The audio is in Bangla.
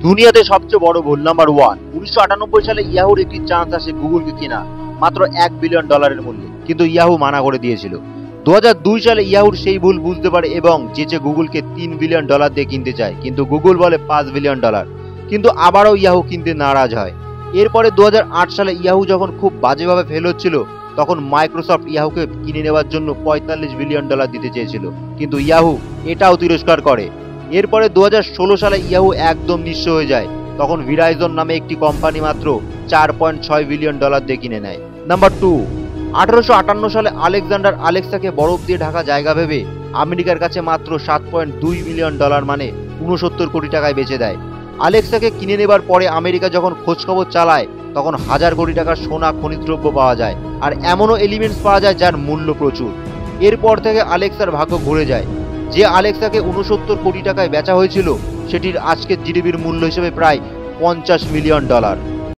দুনিয়াতে সবচেয়ে বড় ভুল নাম্বার 1। 1998 সালে ইয়াহুর একটি চান্স আসে গুগলকে কেনা মাত্র $1 বিলিয়ন মূল্যে, কিন্তু ইয়াহু মানা করে দিয়েছিল। 2002 সালে ইয়াহুর সেই ভুল বুঝতে পারে এবং চেচে গুগলকে $3 বিলিয়ন দিয়ে কিনতে চায়, কিন্তু গুগল বলে $5 বিলিয়ন। কিন্তু আবারও ইয়াহু কিনতে নারাজ হয়। এরপরে 2008 সালে ইয়াহু যখন খুব বাজেভাবে ফেল হচ্ছিল, তখন মাইক্রোসফট ইয়াহুকে কিনে নেওয়ার জন্য $45 বিলিয়ন দিতে চেয়েছিল, কিন্তু ইয়াহু এটাও তিরস্কার করে। এরপরে 2016 সালে ইয়াহু একদম নিঃস্ব হয়ে যায়। তখন ভেরাইজন নামে একটি কোম্পানি মাত্র $4.6 বিলিয়ন দিয়ে কিনে নেয়। নাম্বার 2, 1858 সালে আলেকজান্ডার আলেক্সাকে বরফ দিয়ে ঢাকা জায়গা ভেবে আমেরিকার কাছে মাত্র $7.2 মিলিয়ন মানে 69 কোটি টাকায় বেচে দেয়। আলেক্সাকে কিনে নেবার পরে আমেরিকা যখন খোঁজখবর চালায়, তখন হাজার কোটি টাকার সোনা খনিজদ্রব্য পাওয়া যায়, আর এমনও এলিমেন্টস পাওয়া যায় যার মূল্য প্রচুর। এরপর থেকে আলেক্সার ভাগ্য ঘুরে যায়। যে আলেক্সাকে 69 কোটি টাকায় বেচা হয়েছিল, সেটির আজকের জিডিপির মূল্য হিসেবে প্রায় $50 মিলিয়ন।